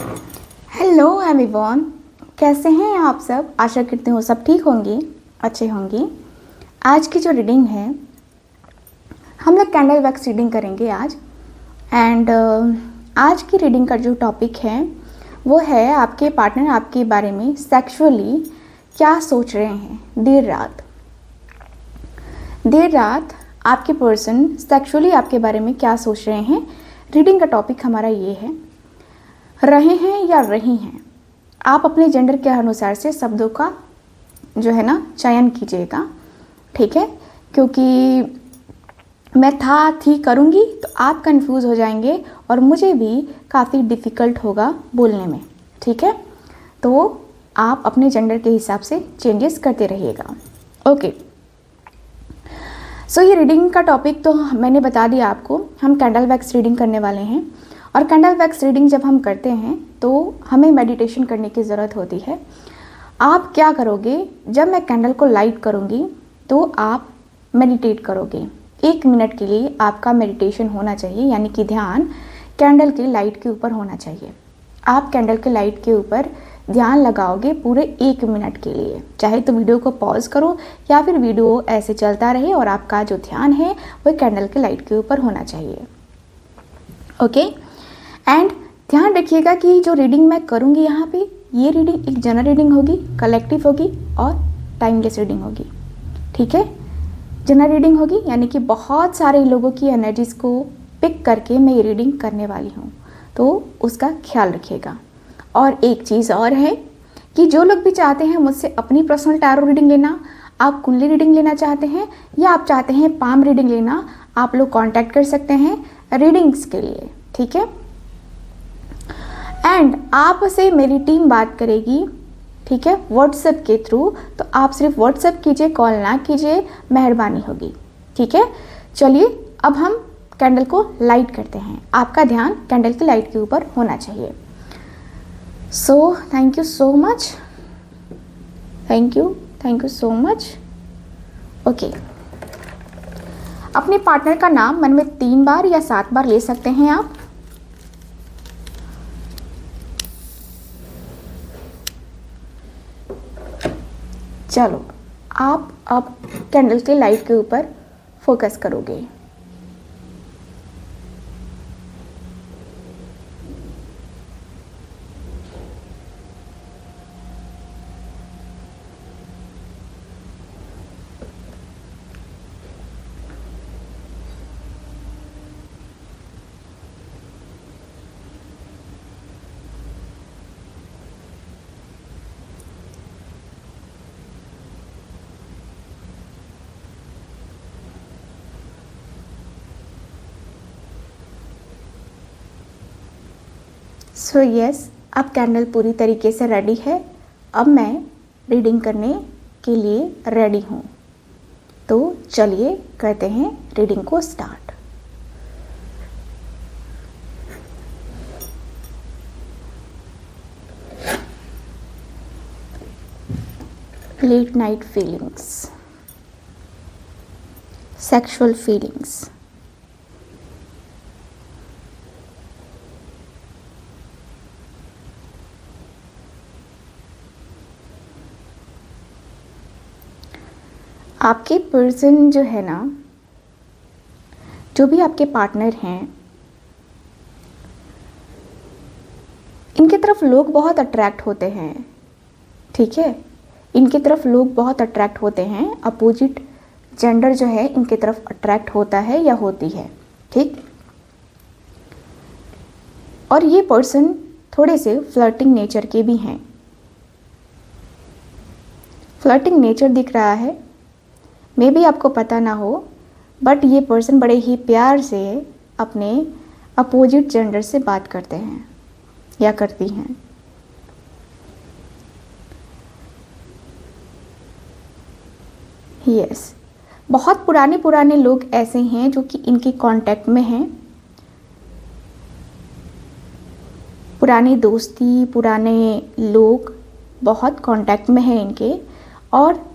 Hello everyone, कैसे हैं आप सब। आशा करती हूँ सब ठीक होंगे, अच्छे होंगे। आज की जो रीडिंग है, हम लोग कैंडल वैक्स रीडिंग करेंगे आज। एंड आज की रीडिंग का जो टॉपिक है वो है आपके पार्टनर आपके बारे में सेक्सुअली क्या सोच रहे हैं। देर रात आपके पर्सन सेक्सुअली आपके बारे में क्या सोच रहे हैं। रीडिंग का टॉपिक हमारा ये है, रहे हैं या रही हैं। आप अपने जेंडर के अनुसार से शब्दों का जो है ना चयन कीजिएगा, ठीक है। क्योंकि मैं थी करूँगी तो आप कंफ्यूज हो जाएंगे और मुझे भी काफ़ी डिफ़िकल्ट होगा बोलने में, ठीक है। तो आप अपने जेंडर के हिसाब से चेंजेस करते रहिएगा, ओके। सो ये रीडिंग का टॉपिक तो मैंने बता दिया आपको। हम कैंडल वैक्स रीडिंग करने वाले हैं और कैंडल वैक्स रीडिंग जब हम करते हैं तो हमें मेडिटेशन करने की ज़रूरत होती है। आप क्या करोगे, जब मैं कैंडल को लाइट करूँगी तो आप मेडिटेट करोगे। 1 मिनट के लिए आपका मेडिटेशन होना चाहिए, यानी कि ध्यान कैंडल की लाइट के ऊपर होना चाहिए। आप कैंडल के लाइट के ऊपर ध्यान लगाओगे पूरे 1 मिनट के लिए। चाहे तो वीडियो को पॉज करो या फिर वीडियो ऐसे चलता रहे और आपका जो ध्यान है वो कैंडल के लाइट के ऊपर होना चाहिए, ओके। एंड ध्यान रखिएगा कि जो रीडिंग मैं करूँगी यहाँ पे, ये रीडिंग एक जनरल रीडिंग होगी, कलेक्टिव होगी और टाइमलेस रीडिंग होगी, ठीक है। जनरल रीडिंग होगी यानी कि बहुत सारे लोगों की एनर्जीज़ को पिक करके मैं ये रीडिंग करने वाली हूँ, तो उसका ख्याल रखिएगा। और एक चीज़ और है कि जो लोग भी चाहते हैं मुझसे अपनी पर्सनल टैरो रीडिंग लेना, आप कुंडली रीडिंग लेना चाहते हैं या आप चाहते हैं पाम रीडिंग लेना, आप लोग कांटेक्ट कर सकते हैं रीडिंग्स के लिए, ठीक है। एंड आपसे मेरी टीम बात करेगी, ठीक है, व्हाट्सएप के थ्रू। तो आप सिर्फ व्हाट्सएप कीजिए, कॉल ना कीजिए, मेहरबानी होगी, ठीक है। चलिए अब हम कैंडल को लाइट करते हैं। आपका ध्यान कैंडल की लाइट के ऊपर होना चाहिए। So thank you so much, thank you so much, okay. अपने पार्टनर का नाम मन में 3 बार या 7 बार ले सकते हैं आप। चलो आप अब कैंडल के लाइट के ऊपर फोकस करोगे। सो यस, अब कैंडल पूरी तरीके से रेडी है। अब मैं रीडिंग करने के लिए रेडी हूँ, तो चलिए करते हैं रीडिंग को start. Late night feelings, sexual feelings, आपके पर्सन जो है ना, जो भी आपके पार्टनर हैं, इनकी तरफ लोग बहुत अट्रैक्ट होते हैं, ठीक है। इनकी तरफ लोग बहुत अट्रैक्ट होते हैं। अपोजिट जेंडर जो है इनकी तरफ अट्रैक्ट होता है या होती है, ठीक। और ये पर्सन थोड़े से फ्लर्टिंग नेचर के भी हैं। फ्लर्टिंग नेचर दिख रहा है, मे भी आपको पता ना हो, बट ये पर्सन बड़े ही प्यार से अपने अपोजिट जेंडर से बात करते हैं या करती हैं। यस, बहुत पुराने लोग ऐसे हैं जो कि इनके कांटेक्ट में हैं। पुरानी दोस्ती, पुराने लोग बहुत कांटेक्ट में हैं इनके, और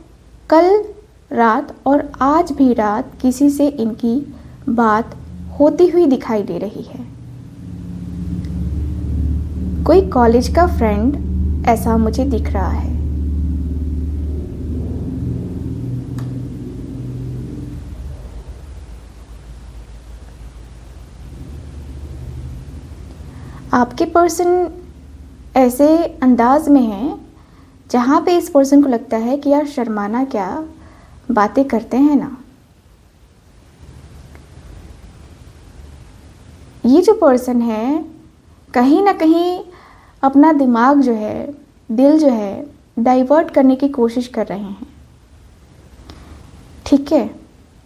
कल रात और आज भी रात किसी से इनकी बात होती हुई दिखाई दे रही है। कोई कॉलेज का फ्रेंड ऐसा मुझे दिख रहा है। आपके पर्सन ऐसे अंदाज में है जहाँ पे इस पर्सन को लगता है कि यार शर्माना क्या, बातें करते हैं ना। ये जो पर्सन है कहीं ना कहीं अपना दिमाग जो है, दिल जो है, डाइवर्ट करने की कोशिश कर रहे हैं। ठीक है,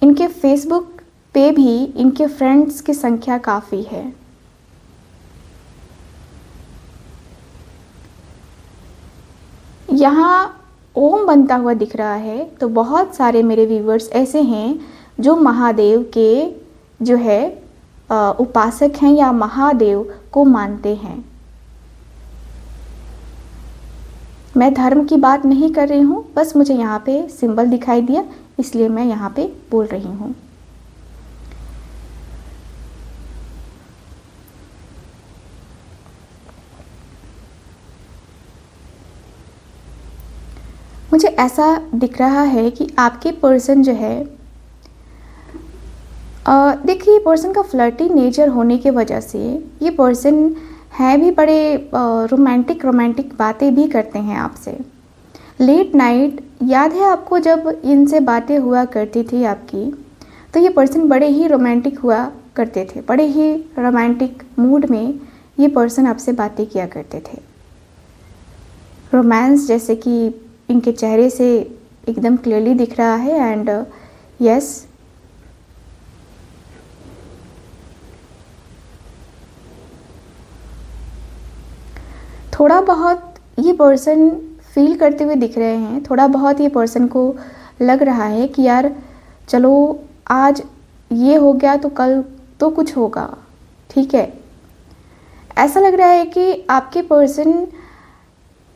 इनके फेसबुक पे भी इनके फ्रेंड्स की संख्या काफ़ी है। यहाँ ओम बनता हुआ दिख रहा है, तो बहुत सारे मेरे व्यूवर्स ऐसे हैं जो महादेव के जो है उपासक हैं या महादेव को मानते हैं। मैं धर्म की बात नहीं कर रही हूँ, बस मुझे यहाँ पे सिंबल दिखाई दिया इसलिए मैं यहाँ पे बोल रही हूँ। मुझे ऐसा दिख रहा है कि आपके पर्सन जो है, देखिए पर्सन का फ्लर्टी नेचर होने की वजह से ये पर्सन है भी बड़े रोमांटिक बातें भी करते हैं आपसे। लेट नाइट याद है आपको जब इनसे बातें हुआ करती थी आपकी, तो ये पर्सन बड़े ही रोमांटिक हुआ करते थे, बड़े ही रोमांटिक मूड में ये पर्सन आपसे बातें किया करते थे। रोमांस जैसे कि इनके चेहरे से एकदम क्लियरली दिख रहा है। एंड यस, थोड़ा बहुत ये पर्सन फील करते हुए दिख रहे हैं, थोड़ा बहुत ये पर्सन को लग रहा है कि यार चलो आज ये हो गया तो कल तो कुछ होगा। ठीक है, ऐसा लग रहा है कि आपके पर्सन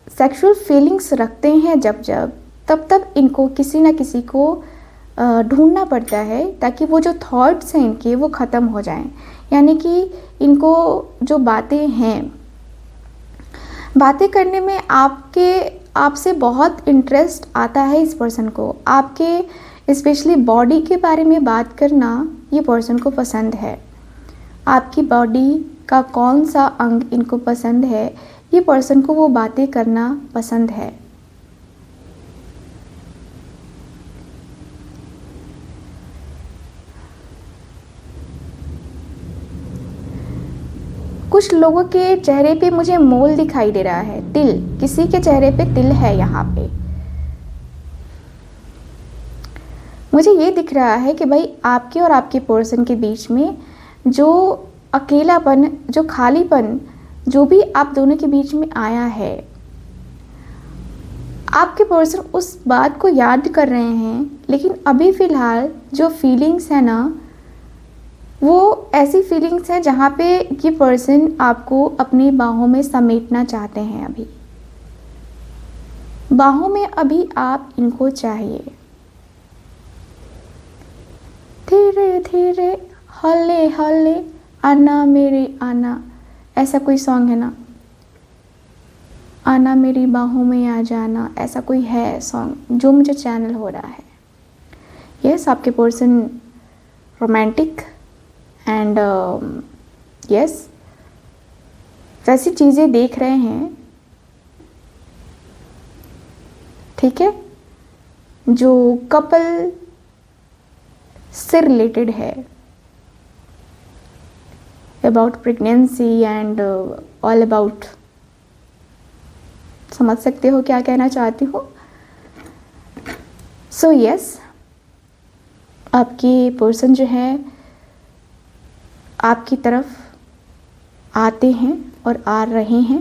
सेक्सुअल फीलिंग्स रखते हैं जब जब तब इनको किसी ना किसी को ढूंढना पड़ता है ताकि वो जो थॉट्स हैं इनके वो ख़त्म हो जाएं। यानी कि इनको जो बातें हैं, बातें करने में आपसे बहुत इंटरेस्ट आता है इस पर्सन को। आपके स्पेशली बॉडी के बारे में बात करना ये पर्सन को पसंद है। आपकी बॉडी का कौन सा अंग इनको पसंद है, ये पर्सन को वो बातें करना पसंद है। कुछ लोगों के चेहरे पे मुझे मोल दिखाई दे रहा है, तिल, किसी के चेहरे पे तिल है यहाँ पे। मुझे ये दिख रहा है कि भाई आपके और आपके पर्सन के बीच में जो अकेलापन, जो खालीपन, जो भी आप दोनों के बीच में आया है, आपके पर्सन उस बात को याद कर रहे हैं। लेकिन अभी फ़िलहाल जो फीलिंग्स है ना, वो ऐसी फीलिंग्स हैं जहाँ पे ये पर्सन आपको अपनी बाहों में समेटना चाहते हैं। अभी बाहों में अभी आप इनको चाहिए। धीरे धीरे हौले हौले आना मेरी आना, ऐसा कोई सॉन्ग है ना, आना मेरी बाहों में आ जाना, ऐसा कोई है सॉन्ग जो मुझे चैनल हो रहा है। यस, आपके पर्सन रोमांटिक एंड यस वैसी चीज़ें देख रहे हैं। ठीक है, जो कपल से रिलेटेड है, about pregnancy and all about, समझ सकते हो क्या कहना चाहती हूँ। सो यस, आपके पर्सन जो है आपकी तरफ आते हैं और आ रहे हैं।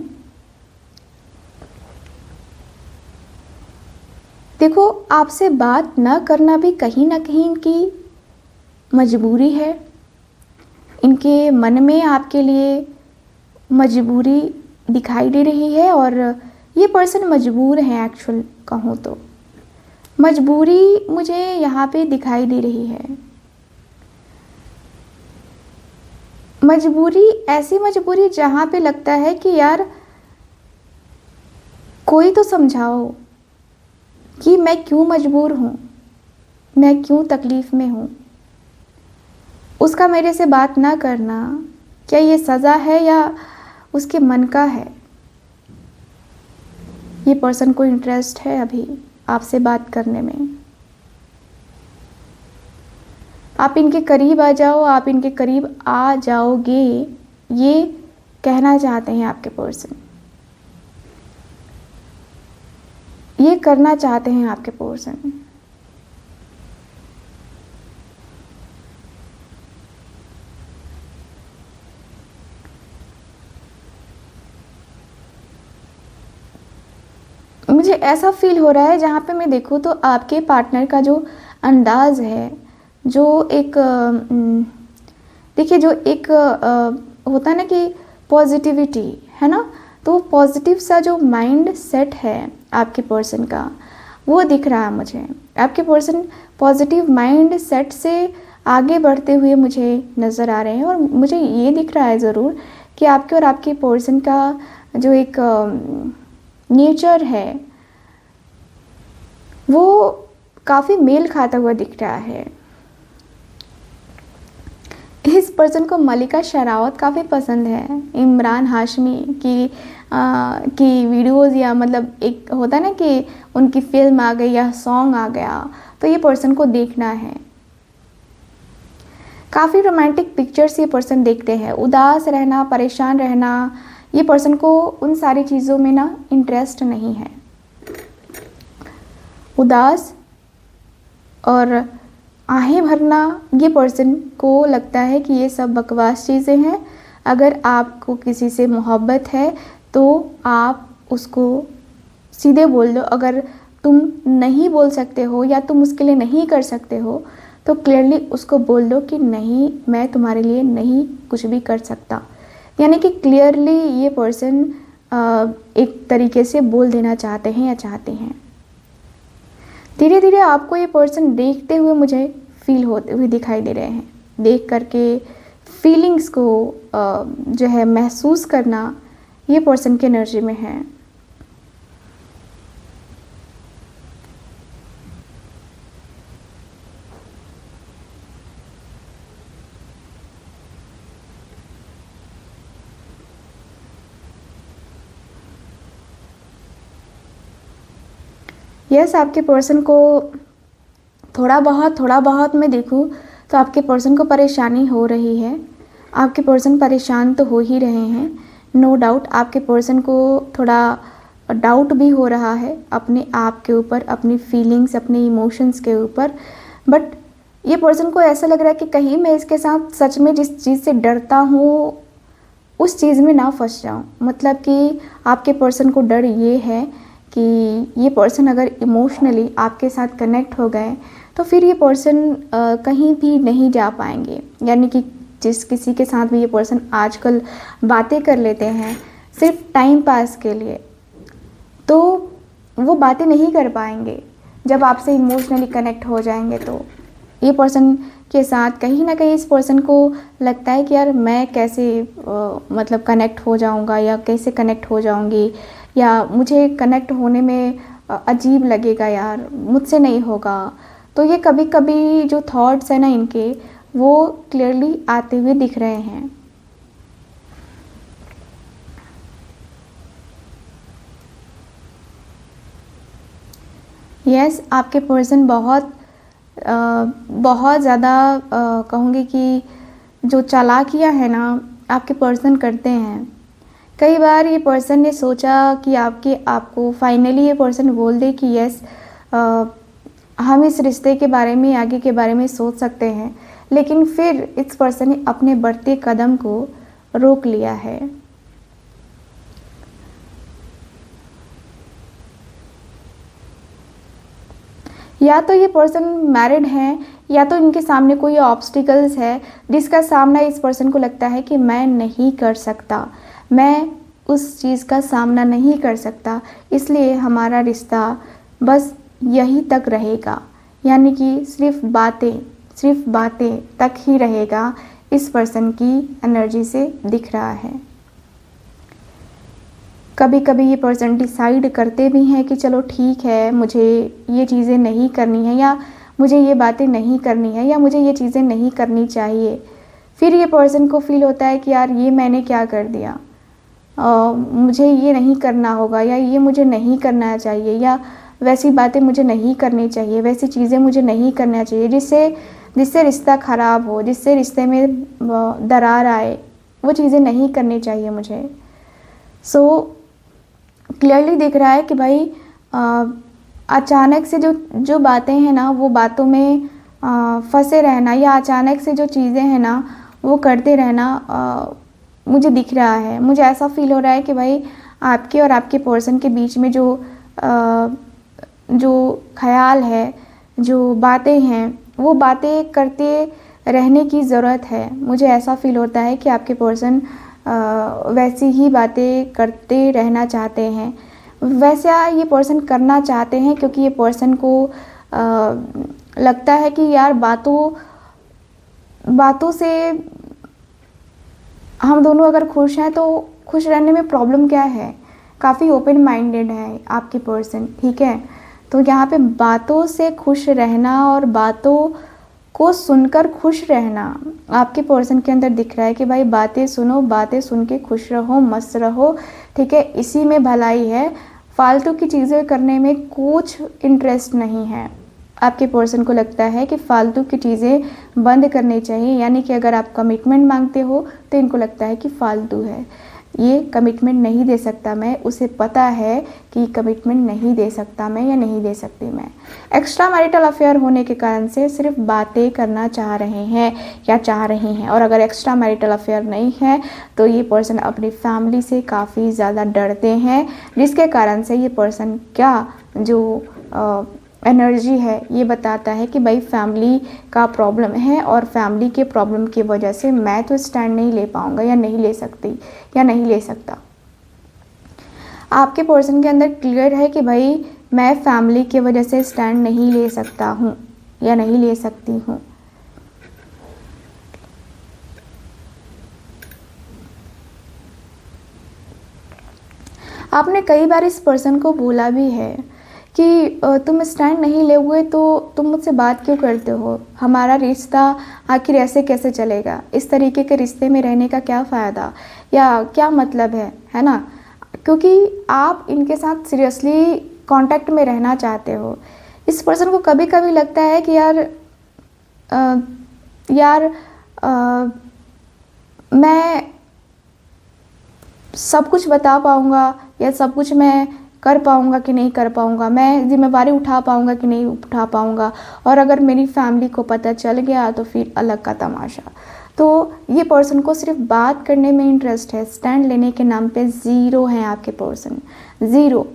देखो, आपसे बात ना करना भी कहीं ना कहीं इनकी मजबूरी है। इनके मन में आपके लिए मजबूरी दिखाई दे रही है और ये पर्सन मजबूर है। एक्चुअल कहूँ तो मजबूरी मुझे यहाँ पे दिखाई दे रही है। मजबूरी, ऐसी मजबूरी जहाँ पे लगता है कि यार कोई तो समझाओ कि मैं क्यों मजबूर हूँ, मैं क्यों तकलीफ़ में हूँ। उसका मेरे से बात ना करना, क्या ये सज़ा है या उसके मन का है? ये पर्सन को इंटरेस्ट है अभी आपसे बात करने में। आप इनके करीब आ जाओ, आप इनके करीब आ जाओगे, ये कहना चाहते हैं आपके पर्सन। ये करना चाहते हैं आपके पर्सन। मुझे ऐसा फील हो रहा है, जहाँ पे मैं देखूँ तो आपके पार्टनर का जो अंदाज़ है, जो एक देखिए जो एक होता है ना कि पॉजिटिविटी है ना, तो पॉजिटिव सा जो माइंड सेट है आपके पर्सन का, वो दिख रहा है मुझे। आपके पर्सन पॉजिटिव माइंड सेट से आगे बढ़ते हुए मुझे नज़र आ रहे हैं। और मुझे ये दिख रहा है ज़रूर कि आपके और आपके पर्सन का जो एक नेचर है वो काफ़ी मेल खाता हुआ दिख रहा है। इस पर्सन को मलिका शेरावत काफ़ी पसंद है। इमरान हाशमी की वीडियोज़, या मतलब एक होता है ना कि उनकी फ़िल्म आ गई या सॉन्ग आ गया, तो ये पर्सन को देखना है। काफ़ी रोमांटिक पिक्चर्स ये पर्सन देखते हैं। उदास रहना, परेशान रहना, ये पर्सन को उन सारी चीज़ों में ना इंटरेस्ट नहीं है। उदास और आहें भरना, ये पर्सन को लगता है कि ये सब बकवास चीज़ें हैं। अगर आपको किसी से मोहब्बत है तो आप उसको सीधे बोल दो। अगर तुम नहीं बोल सकते हो या तुम उसके लिए नहीं कर सकते हो तो क्लियरली उसको बोल दो कि नहीं, मैं तुम्हारे लिए नहीं कुछ भी कर सकता। यानी कि क्लियरली ये पर्सन एक तरीके से बोल देना चाहते हैं या चाहते हैं। धीरे धीरे आपको ये पर्सन देखते हुए मुझे फील होते हुए दिखाई दे रहे हैं। देख करके फीलिंग्स को जो है महसूस करना, ये पर्सन के एनर्जी में है। यस, आपके पर्सन को थोड़ा बहुत मैं देखूँ तो आपके पर्सन को परेशानी हो रही है। आपके पर्सन परेशान तो हो ही रहे हैं, नो डाउट। आपके पर्सन को थोड़ा डाउट भी हो रहा है अपने आप के ऊपर, अपनी फीलिंग्स, अपने इमोशंस के ऊपर। बट ये पर्सन को ऐसा लग रहा है कि कहीं मैं इसके साथ सच में जिस चीज़ से डरता हूँ उस चीज़ में ना फंस जाऊँ। मतलब कि आपके पर्सन को डर ये है कि ये पर्सन अगर इमोशनली आपके साथ कनेक्ट हो गए तो फिर ये पर्सन कहीं भी नहीं जा पाएंगे। यानी कि जिस किसी के साथ भी ये पर्सन आजकल बातें कर लेते हैं सिर्फ टाइम पास के लिए, तो वो बातें नहीं कर पाएंगे। जब आपसे इमोशनली कनेक्ट हो जाएंगे तो ये पर्सन के साथ कहीं ना कहीं इस पर्सन को लगता है कि यार मैं कैसे मतलब कनेक्ट हो जाऊंगा या कैसे कनेक्ट हो जाऊंगी, या मुझे कनेक्ट होने में अजीब लगेगा, यार मुझसे नहीं होगा। तो ये कभी कभी जो थॉट्स हैं ना इनके, वो क्लियरली आते हुए दिख रहे हैं। यस, आपके पर्सन बहुत ज़्यादा कहूँगी कि जो चालाकियाँ है ना आपके पर्सन करते हैं। कई बार ये पर्सन ने सोचा कि आपको फाइनली ये पर्सन बोल दे कि यस, हम इस रिश्ते के बारे में, आगे के बारे में सोच सकते हैं, लेकिन फिर इस पर्सन ने अपने बढ़ते कदम को रोक लिया है। या तो ये पर्सन मैरिड हैं, या तो इनके सामने कोई ऑब्स्टिकल्स है जिसका सामना इस पर्सन को लगता है कि मैं नहीं कर सकता, मैं उस चीज़ का सामना नहीं कर सकता, इसलिए हमारा रिश्ता बस यहीं तक रहेगा। यानी कि सिर्फ बातें तक ही रहेगा, इस पर्सन की एनर्जी से दिख रहा है। कभी कभी ये पर्सन डिसाइड करते भी हैं कि चलो ठीक है, मुझे ये चीज़ें नहीं करनी है, या मुझे ये बातें नहीं करनी है, या मुझे ये चीज़ें नहीं करनी चाहिए। फिर ये पर्सन को फील होता है कि यार ये मैंने क्या कर दिया, मुझे ये नहीं करना होगा, या ये मुझे नहीं करना चाहिए, या वैसी बातें मुझे नहीं करनी चाहिए, वैसी चीज़ें मुझे नहीं करना चाहिए जिससे जिससे रिश्ता ख़राब हो, जिससे रिश्ते में दरार आए, वो चीज़ें नहीं करनी चाहिए मुझे। सो क्लियरली दिख रहा है कि भाई अचानक से जो बातें हैं ना, वो बातों में फंसे रहना, या अचानक से जो चीज़ें हैं ना वो करते रहना मुझे दिख रहा है। मुझे ऐसा फील हो रहा है कि भाई आपके और आपके पर्सन के बीच में जो ख़याल है, जो बातें हैं, वो बातें करते रहने की ज़रूरत है। मुझे ऐसा फील होता है कि आपके पर्सन वैसी ही बातें करते रहना चाहते हैं, वैसा ये पर्सन करना चाहते हैं, क्योंकि ये पर्सन को लगता है कि यार बातों से हम दोनों अगर खुश हैं तो खुश रहने में प्रॉब्लम क्या है। काफ़ी ओपन माइंडेड है आपकी पर्सन, ठीक है। तो यहाँ पे बातों से खुश रहना और बातों को सुनकर खुश रहना आपके पर्सन के अंदर दिख रहा है कि भाई बातें सुनो, बातें सुन के खुश रहो, मस्त रहो, ठीक है। इसी में भलाई है, फालतू की चीज़ें करने में कुछ इंटरेस्ट नहीं है। आपके पर्सन को लगता है कि फालतू की चीज़ें बंद करनी चाहिए, यानी कि अगर आप कमिटमेंट मांगते हो तो इनको लगता है कि फालतू है, ये कमिटमेंट नहीं दे सकता मैं, उसे पता है कि कमिटमेंट नहीं दे सकता मैं या नहीं दे सकती मैं। एक्स्ट्रा मैरिटल अफेयर होने के कारण से सिर्फ बातें करना चाह रहे हैं या चाह रही हैं, और अगर एक्स्ट्रा मैरिटल अफेयर नहीं है तो ये पर्सन अपनी फैमिली से काफ़ी ज़्यादा डरते हैं, जिसके कारण से ये पर्सन क्या जो एनर्जी है ये बताता है कि भाई फैमिली का प्रॉब्लम है, और फैमिली के प्रॉब्लम की वजह से मैं तो स्टैंड नहीं ले पाऊँगा या नहीं ले सकती या नहीं ले सकता। आपके पर्सन के अंदर क्लियर है कि भाई मैं फैमिली की वजह से स्टैंड नहीं ले सकता हूँ या नहीं ले सकती हूँ। आपने कई बार इस पर्सन को बोला भी है कि तुम स्टैंड नहीं लोगे तो तुम मुझसे बात क्यों करते हो, हमारा रिश्ता आखिर ऐसे कैसे चलेगा, इस तरीके के रिश्ते में रहने का क्या फ़ायदा या क्या मतलब है ना। क्योंकि आप इनके साथ सीरियसली कांटेक्ट में रहना चाहते हो। इस पर्सन को कभी कभी लगता है कि यार मैं सब कुछ बता पाऊँगा या सब कुछ मैं कर पाऊँगा कि नहीं कर पाऊँगा, मैं जिम्मेवारी उठा पाऊँगा कि नहीं उठा पाऊँगा, और अगर मेरी फैमिली को पता चल गया तो फिर अलग का तमाशा। तो ये पर्सन को सिर्फ बात करने में इंटरेस्ट है, स्टैंड लेने के नाम पे ज़ीरो है आपके पर्सन, ज़ीरो।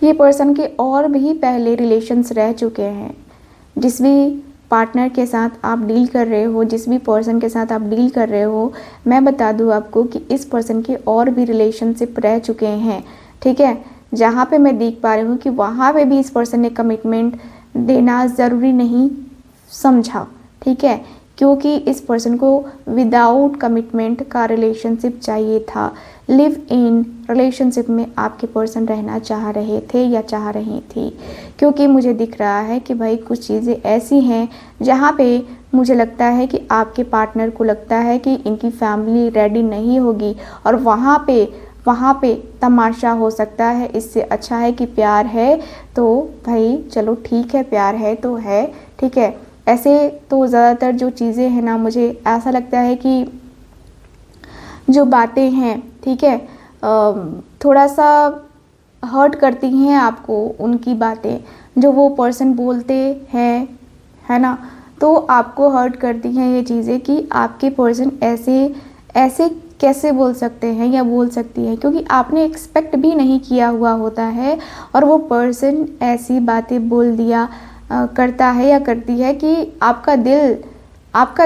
ये पर्सन के और भी पहले रिलेशंस रह चुके हैं। जिस भी पार्टनर के साथ आप डील कर रहे हो, जिस भी पर्सन के साथ आप डील कर रहे हो, मैं बता दूं आपको कि इस पर्सन के और भी रिलेशनशिप रह चुके हैं, ठीक है। जहाँ पे मैं देख पा रही हूँ कि वहाँ पे भी इस पर्सन ने कमिटमेंट देना ज़रूरी नहीं समझा, ठीक है, क्योंकि इस पर्सन को विदाउट कमिटमेंट का रिलेशनशिप चाहिए था। लिव इन रिलेशनशिप में आपके पर्सन रहना चाह रहे थे या चाह रही थी, क्योंकि मुझे दिख रहा है कि भाई कुछ चीज़ें ऐसी हैं जहाँ पे मुझे लगता है कि आपके पार्टनर को लगता है कि इनकी फैमिली रेडी नहीं होगी, और वहाँ पे तमाशा हो सकता है। इससे अच्छा है कि प्यार है तो भाई चलो ठीक है, प्यार है तो है, ठीक है। ऐसे तो ज़्यादातर जो चीज़ें हैं ना, मुझे ऐसा लगता है कि जो बातें हैं, ठीक है, थोड़ा सा हर्ट करती हैं आपको, उनकी बातें जो वो पर्सन बोलते हैं, है ना, तो आपको हर्ट करती हैं ये चीज़ें कि आपके पर्सन ऐसे कैसे बोल सकते हैं या बोल सकती है, क्योंकि आपने एक्सपेक्ट भी नहीं किया हुआ होता है, और वो पर्सन ऐसी बातें बोल दिया करता है या करती है कि आपका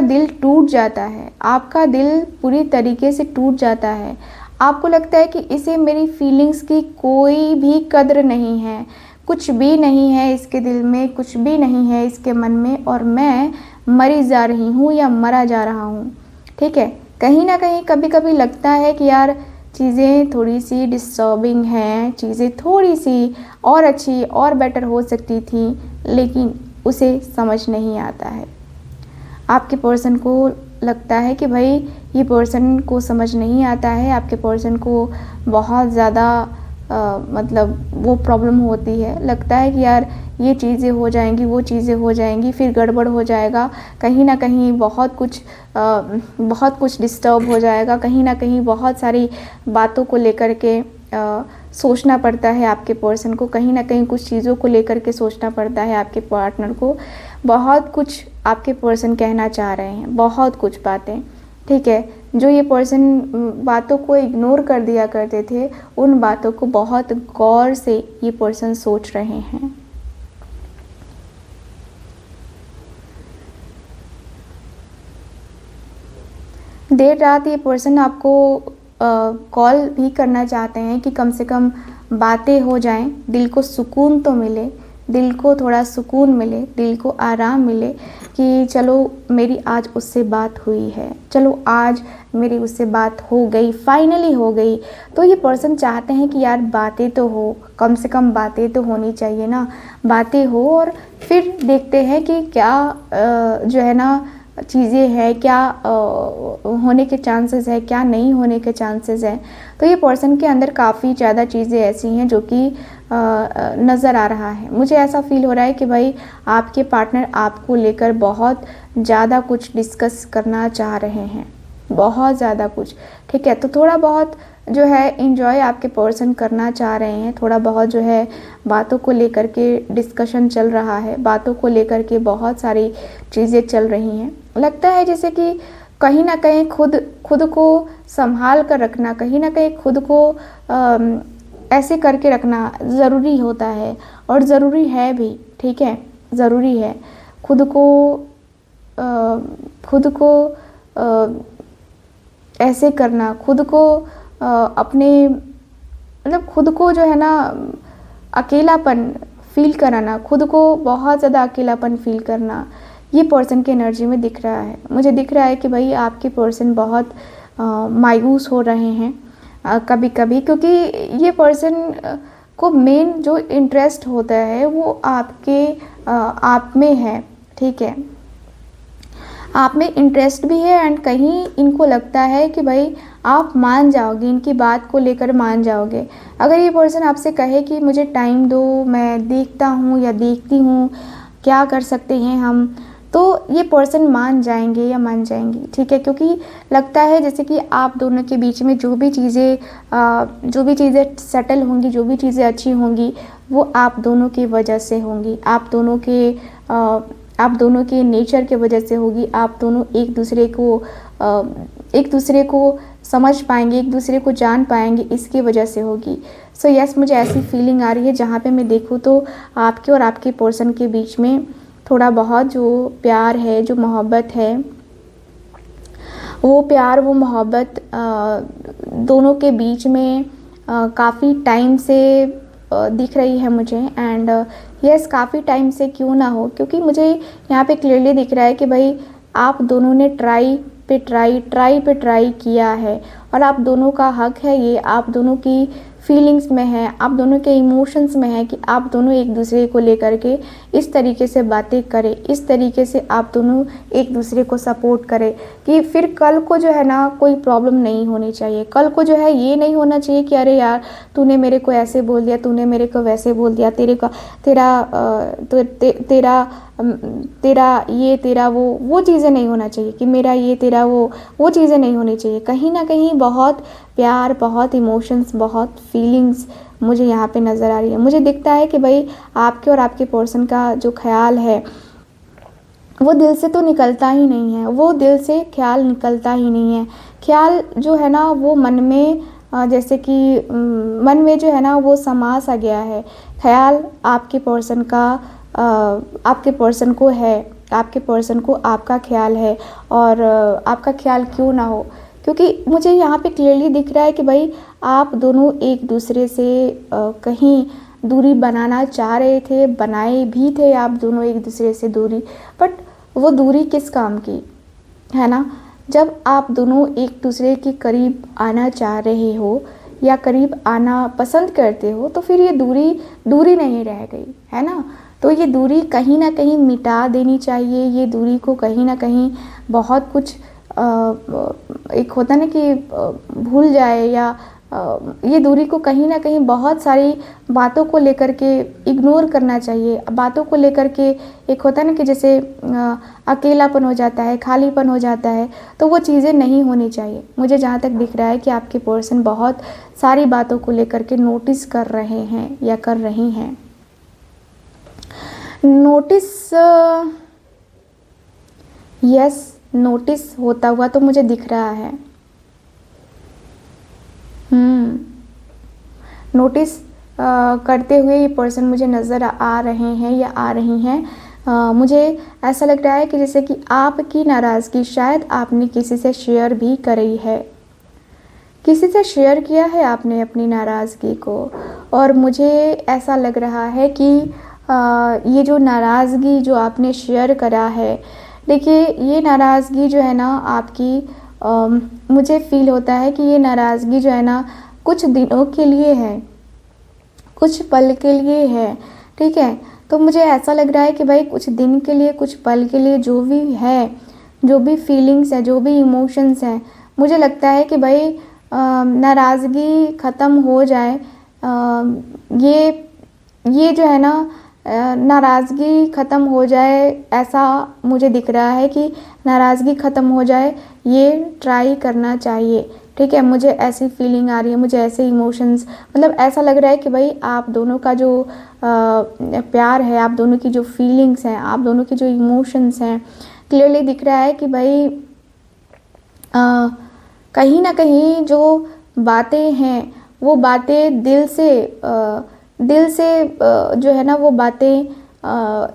दिल टूट जाता है, आपका दिल पूरी तरीके से टूट जाता है। आपको लगता है कि इसे मेरी फीलिंग्स की कोई भी कद्र नहीं है, कुछ भी नहीं है इसके दिल में, कुछ भी नहीं है इसके मन में, और मैं मरी जा रही हूँ या मरा जा रहा हूँ। ठीक है, कहीं ना कहीं कभी कभी लगता है कि यार चीज़ें थोड़ी सी डिस्टर्बिंग हैं, चीज़ें थोड़ी सी और अच्छी और बेटर हो सकती थी, लेकिन उसे समझ नहीं आता है। आपके पर्सन को लगता है कि भाई ये पर्सन को समझ नहीं आता है, आपके पर्सन को बहुत ज़्यादा मतलब वो प्रॉब्लम होती है। लगता है कि यार ये चीज़ें हो जाएंगी, वो चीज़ें हो जाएंगी, फिर गड़बड़ हो जाएगा, कहीं ना कहीं बहुत कुछ डिस्टर्ब हो जाएगा, कहीं ना कहीं बहुत सारी बातों को लेकर के सोचना पड़ता है आपके पर्सन को, कहीं ना कहीं कुछ चीज़ों को लेकर के सोचना पड़ता है आपके पार्टनर को। बहुत कुछ आपके पर्सन कहना चाह रहे हैं, बहुत कुछ बातें। ठीक है, जो ये पर्सन बातों को इग्नोर कर दिया करते थे, उन बातों को बहुत गौर से ये पर्सन सोच रहे हैं। देर रात ये पर्सन आपको कॉल भी करना चाहते हैं कि कम से कम बातें हो जाएं, दिल को सुकून तो मिले, दिल को थोड़ा सुकून मिले, दिल को आराम मिले कि चलो मेरी आज उससे बात हुई है, चलो आज मेरी उससे बात हो गई, फाइनली हो गई। तो ये पर्सन चाहते हैं कि यार बातें तो हो, कम से कम बातें तो होनी चाहिए ना, बातें हो और फिर देखते हैं कि क्या जो है ना चीज़ें हैं, क्या होने के चांसेस है, क्या नहीं होने के चांसेस हैं। तो ये पर्सन के अंदर काफ़ी ज़्यादा चीज़ें ऐसी हैं जो कि नज़र आ रहा है। मुझे ऐसा फील हो रहा है कि भाई आपके पार्टनर आपको लेकर बहुत ज़्यादा कुछ डिस्कस करना चाह रहे हैं, बहुत ज़्यादा कुछ। ठीक है, तो थोड़ा बहुत जो है एंजॉय आपके पर्सन करना चाह रहे हैं, थोड़ा बहुत जो है बातों को लेकर के डिस्कशन चल रहा है, बातों को लेकर के बहुत सारी चीज़ें चल रही हैं। लगता है जैसे कि कहीं ना कहीं खुद को संभाल कर रखना, कहीं ना कहीं खुद को ऐसे करके रखना ज़रूरी होता है और ज़रूरी है भी। ठीक है, ज़रूरी है खुद को ऐसे करना, खुद को अपने मतलब खुद को जो है ना अकेलापन फील कराना, खुद को बहुत ज़्यादा अकेलापन फील करना, ये पर्सन की एनर्जी में दिख रहा है। मुझे दिख रहा है कि भाई आपके पर्सन बहुत मायूस हो रहे हैं कभी कभी, क्योंकि ये पर्सन को मेन जो इंटरेस्ट होता है वो आप में है। ठीक है, आप में इंटरेस्ट भी है एंड कहीं इनको लगता है कि भाई आप मान जाओगे, इनकी बात को लेकर मान जाओगे। अगर ये पर्सन आपसे कहे कि मुझे टाइम दो, मैं देखता हूँ या देखती हूँ क्या कर सकते हैं हम, तो ये पर्सन मान जाएंगे या मान जाएंगी। ठीक है, क्योंकि लगता है जैसे कि आप दोनों के बीच में जो भी चीज़ें सेटल होंगी, जो भी चीज़ें अच्छी होंगी, वो आप दोनों की वजह से होंगी, आप दोनों के नेचर के वजह से होगी। आप दोनों एक दूसरे को समझ पाएंगे, एक दूसरे को जान पाएंगे, इसकी वजह से होगी। सो यस, मुझे ऐसी फीलिंग आ रही है जहाँ पे मैं देखूँ तो आपके और आपके पर्सन के बीच में थोड़ा बहुत जो प्यार है, जो मोहब्बत है, वो प्यार वो मोहब्बत दोनों के बीच में काफ़ी टाइम से दिख रही है मुझे। एंड यस, काफ़ी टाइम से क्यों ना हो, क्योंकि मुझे यहाँ पे क्लियरली दिख रहा है कि भाई आप दोनों ने ट्राई पे ट्राई किया है और आप दोनों का हक है, ये आप दोनों की फीलिंग्स में है, आप दोनों के इमोशंस में है कि आप दोनों एक दूसरे को लेकर के इस तरीके से बातें करें, इस तरीके से आप दोनों एक दूसरे को सपोर्ट करें कि फिर कल को जो है ना कोई प्रॉब्लम नहीं होनी चाहिए। कल को जो है ये नहीं होना चाहिए कि अरे यार तूने मेरे को ऐसे बोल दिया, तूने मेरे को वैसे बोल दिया, तेरा ये तेरा वो चीज़ें नहीं होना चाहिए कि मेरा ये तेरा वो चीज़ें नहीं होनी चाहिए। कहीं ना कहीं बहुत प्यार, बहुत इमोशंस, बहुत फीलिंग्स मुझे यहाँ पे नज़र आ रही है। मुझे दिखता है कि भाई आपके और आपके पर्सन का जो ख्याल है वो दिल से तो निकलता ही नहीं है, वो दिल से ख्याल निकलता ही नहीं है। ख्याल जो है ना वो मन में जैसे कि मन में जो है ना वो समा सा गया है। ख्याल आपके पर्सन का आपके पर्सन को है, आपके पर्सन को आपका ख्याल है और आपका ख्याल क्यों ना हो, क्योंकि मुझे यहाँ पे क्लियरली दिख रहा है कि भाई आप दोनों एक दूसरे से कहीं दूरी बनाना चाह रहे थे, बनाए भी थे आप दोनों एक दूसरे से दूरी, बट वो दूरी किस काम की, है ना। जब आप दोनों एक दूसरे के करीब आना चाह रहे हो या करीब आना पसंद करते हो, तो फिर ये दूरी दूरी नहीं रह गई, है ना। तो ये दूरी कहीं ना कहीं मिटा देनी चाहिए। ये दूरी को कहीं ना कहीं बहुत कुछ एक होता ना कि भूल जाए, या ये दूरी को कहीं ना कहीं बहुत सारी बातों को लेकर के इग्नोर करना चाहिए। बातों को लेकर के एक होता है ना कि जैसे अकेलापन हो जाता है, खालीपन हो जाता है, तो वो चीज़ें नहीं होनी चाहिए। मुझे जहाँ तक दिख रहा है कि आपके पर्सन बहुत सारी बातों को लेकर के नोटिस कर रहे हैं या कर रही हैं। नोटिस, यस, नोटिस होता हुआ तो मुझे दिख रहा है। नोटिस करते हुए ये पर्सन मुझे नज़र आ रहे हैं या आ रही हैं। मुझे ऐसा लग रहा है कि जैसे कि आपकी नाराज़गी शायद आपने किसी से शेयर भी करी है, किसी से शेयर किया है आपने अपनी नाराज़गी को। और मुझे ऐसा लग रहा है कि ये जो नाराज़गी जो आपने शेयर करा है, देखिए ये नाराज़गी जो है ना आपकी, मुझे फ़ील होता है कि ये नाराज़गी जो है ना कुछ दिनों के लिए है, कुछ पल के लिए है, ठीक है। तो मुझे ऐसा लग रहा है कि भाई कुछ दिन के लिए, कुछ पल के लिए जो भी है, जो भी फीलिंग्स है, जो भी इमोशंस हैं, मुझे लगता है कि भाई नाराज़गी ख़त्म हो जाए। ये जो है ना नाराज़गी ख़त्म हो जाए, ऐसा मुझे दिख रहा है कि नाराज़गी ख़त्म हो जाए, ये ट्राई करना चाहिए, ठीक है। मुझे ऐसी फीलिंग आ रही है, मुझे ऐसे इमोशंस, मतलब ऐसा लग रहा है कि भाई आप दोनों का जो प्यार है, आप दोनों की जो फीलिंग्स हैं, आप दोनों के जो इमोशंस हैं, क्लियरली दिख रहा है कि भाई कहीं ना कहीं जो बातें हैं वो बातें दिल से जो है ना वो बातें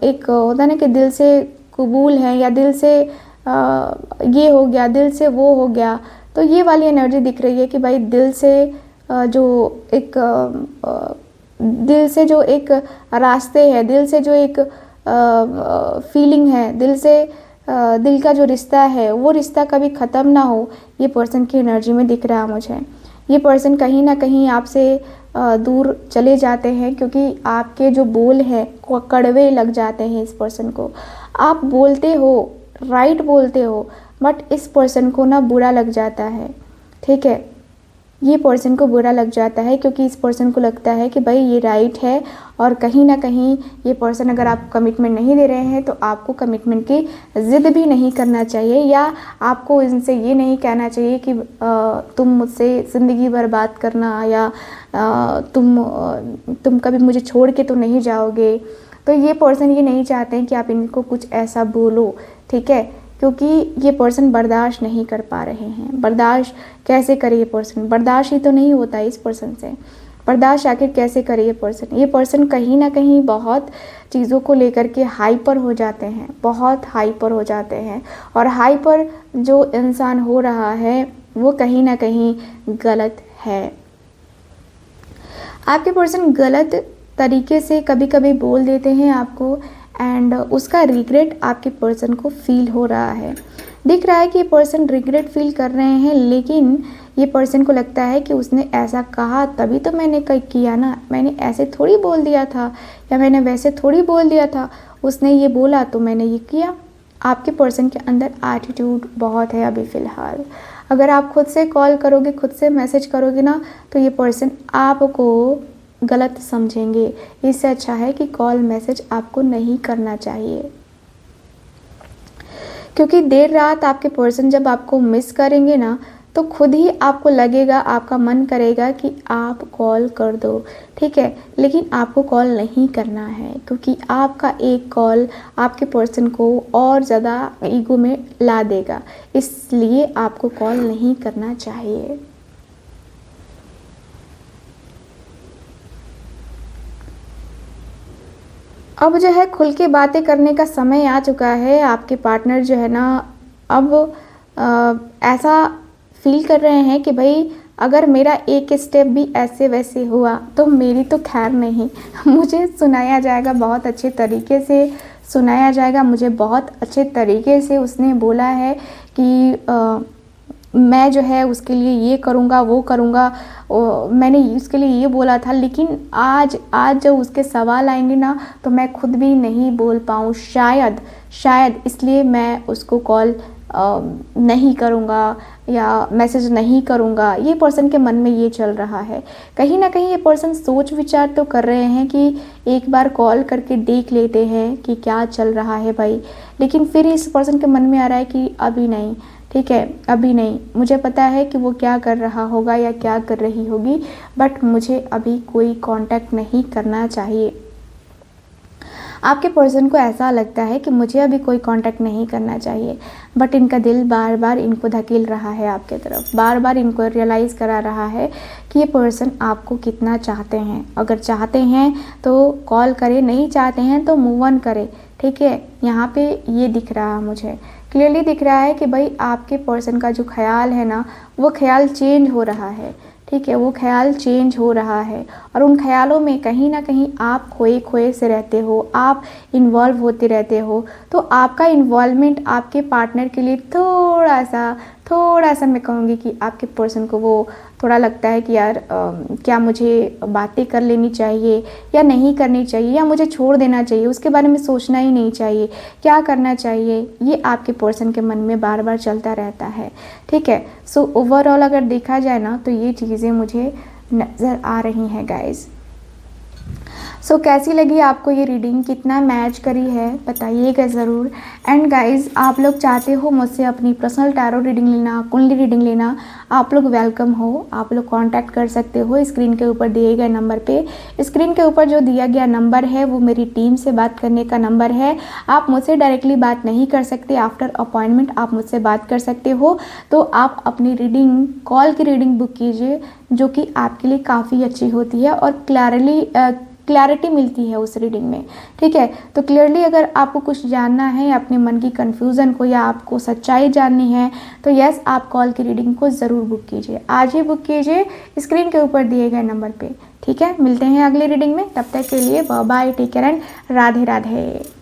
एक होता है ना कि दिल से कबूल है, या दिल से ये हो गया, दिल से वो हो गया। तो ये वाली एनर्जी दिख रही है कि भाई दिल से जो एक दिल से जो एक रास्ते है, दिल से जो एक फीलिंग है, दिल का जो रिश्ता है, वो रिश्ता कभी ख़त्म ना हो, ये पर्सन की एनर्जी में दिख रहा है मुझे। ये पर्सन कहीं ना कहीं आपसे दूर चले जाते हैं, क्योंकि आपके जो बोल हैं वो कड़वे लग जाते हैं इस पर्सन को। आप बोलते हो, राइट बोलते हो, बट इस पर्सन को ना बुरा लग जाता है, ठीक है। ये पर्सन को बुरा लग जाता है क्योंकि इस पर्सन को लगता है कि भाई ये राइट है, और कहीं ना कहीं ये पर्सन अगर आप कमिटमेंट नहीं दे रहे हैं तो आपको कमिटमेंट की ज़िद भी नहीं करना चाहिए, या आपको इनसे ये नहीं कहना चाहिए कि तुम मुझसे ज़िंदगी भर बात करना, या तुम कभी मुझे छोड़ के तो नहीं जाओगे। तो ये पर्सन ये नहीं चाहते हैं कि आप इनको कुछ ऐसा बोलो, ठीक है, क्योंकि ये पर्सन बर्दाश्त नहीं कर पा रहे हैं। बर्दाश्त कैसे करे ये पर्सन, बर्दाश्त ही तो नहीं होता है इस पर्सन से, बर्दाश्त आखिर कैसे करे ये पर्सन। ये पर्सन कहीं ना कहीं बहुत चीज़ों को लेकर के हाइपर हो जाते हैं, बहुत हाइपर हो जाते हैं, और हाइपर जो इंसान हो रहा है वो कहीं ना कहीं गलत है। आपके पर्सन गलत तरीके से कभी कभी बोल देते हैं आपको, एंड उसका रिग्रेट आपके पर्सन को फील हो रहा है। दिख रहा है कि ये पर्सन रिग्रेट फील कर रहे हैं, लेकिन ये पर्सन को लगता है कि उसने ऐसा कहा तभी तो मैंने किया ना, मैंने ऐसे थोड़ी बोल दिया था, या मैंने वैसे थोड़ी बोल दिया था, उसने ये बोला तो मैंने ये किया। आपके पर्सन के अंदर एटीट्यूड बहुत है अभी फ़िलहाल। अगर आप खुद से कॉल करोगे, खुद से मैसेज करोगे ना, तो ये पर्सन आपको गलत समझेंगे। इससे अच्छा है कि कॉल मैसेज आपको नहीं करना चाहिए, क्योंकि देर रात आपके पर्सन जब आपको मिस करेंगे ना, तो खुद ही आपको लगेगा, आपका मन करेगा कि आप कॉल कर दो, ठीक है, लेकिन आपको कॉल नहीं करना है, क्योंकि आपका एक कॉल आपके पर्सन को और ज़्यादा ईगो में ला देगा, इसलिए आपको कॉल नहीं करना चाहिए। अब जो है खुल के बातें करने का समय आ चुका है। आपके पार्टनर जो है ना अब ऐसा फील कर रहे हैं कि भाई अगर मेरा एक स्टेप भी ऐसे वैसे हुआ तो मेरी तो खैर नहीं, मुझे सुनाया जाएगा, बहुत अच्छे तरीके से सुनाया जाएगा। मुझे बहुत अच्छे तरीके से उसने बोला है कि मैं जो है उसके लिए ये करूँगा वो करूँगा, मैंने उसके लिए ये बोला था, लेकिन आज जब उसके सवाल आएंगे ना तो मैं खुद भी नहीं बोल पाऊँ, शायद इसलिए मैं उसको कॉल नहीं करूँगा या मैसेज नहीं करूँगा। ये पर्सन के मन में ये चल रहा है। कहीं ना कहीं ये पर्सन सोच विचार तो कर रहे हैं कि एक बार कॉल करके देख लेते हैं कि क्या चल रहा है भाई, लेकिन फिर इस पर्सन के मन में आ रहा है कि अभी नहीं, ठीक है, अभी नहीं। मुझे पता है कि वो क्या कर रहा होगा या क्या कर रही होगी, बट मुझे अभी कोई कांटेक्ट नहीं करना चाहिए। आपके पर्सन को ऐसा लगता है कि मुझे अभी कोई कांटेक्ट नहीं करना चाहिए, बट इनका दिल बार बार इनको धकेल रहा है आपके तरफ, बार बार इनको रियलाइज़ करा रहा है कि ये पर्सन आपको कितना चाहते हैं। अगर चाहते हैं तो कॉल करें, नहीं चाहते हैं तो मूव ऑन करें, ठीक है। यहाँ पे ये दिख रहा है, मुझे क्लियरली दिख रहा है कि भाई आपके पर्सन का जो ख्याल है ना वो ख्याल चेंज हो रहा है, ठीक है, वो ख्याल चेंज हो रहा है। और उन ख्यालों में कहीं ना कहीं आप खोए से रहते हो, आप इन्वॉल्व होते रहते हो। तो आपका इन्वॉल्वमेंट आपके पार्टनर के लिए थोड़ा सा मैं कहूँगी कि आपके पर्सन को वो थोड़ा लगता है कि यार क्या मुझे बातें कर लेनी चाहिए या नहीं करनी चाहिए, या मुझे छोड़ देना चाहिए, उसके बारे में सोचना ही नहीं चाहिए, क्या करना चाहिए, ये आपके पर्सन के मन में बार बार चलता रहता है, ठीक है। सो ओवरऑल अगर देखा जाए ना तो ये चीज़ें मुझे नज़र आ रही हैं गाइस। सो कैसी लगी आपको ये रीडिंग, कितना मैच करी है बताइएगा ज़रूर। एंड गाइज आप लोग चाहते हो मुझसे अपनी पर्सनल टैरो रीडिंग लेना, कुंडली रीडिंग लेना, आप लोग वेलकम हो, आप लोग कांटेक्ट कर सकते हो स्क्रीन के ऊपर दिए गए नंबर पे। स्क्रीन के ऊपर जो दिया गया नंबर है वो मेरी टीम से बात करने का नंबर है। आप मुझसे डायरेक्टली बात नहीं कर सकते, आफ्टर अपॉइंटमेंट आप मुझसे बात कर सकते हो। तो आप अपनी रीडिंग, कॉल की रीडिंग बुक कीजिए, जो कि आपके लिए काफ़ी अच्छी होती है और क्लैरिटी मिलती है उस रीडिंग में, ठीक है। तो क्लियरली अगर आपको कुछ जानना है, अपने मन की कन्फ्यूज़न को, या आपको सच्चाई जाननी है, तो यस आप कॉल की रीडिंग को ज़रूर बुक कीजिए, आज ही बुक कीजिए स्क्रीन के ऊपर दिए गए नंबर पे, ठीक है। मिलते हैं अगली रीडिंग में, तब तक के लिए bye bye, take care and Radhe Radhe.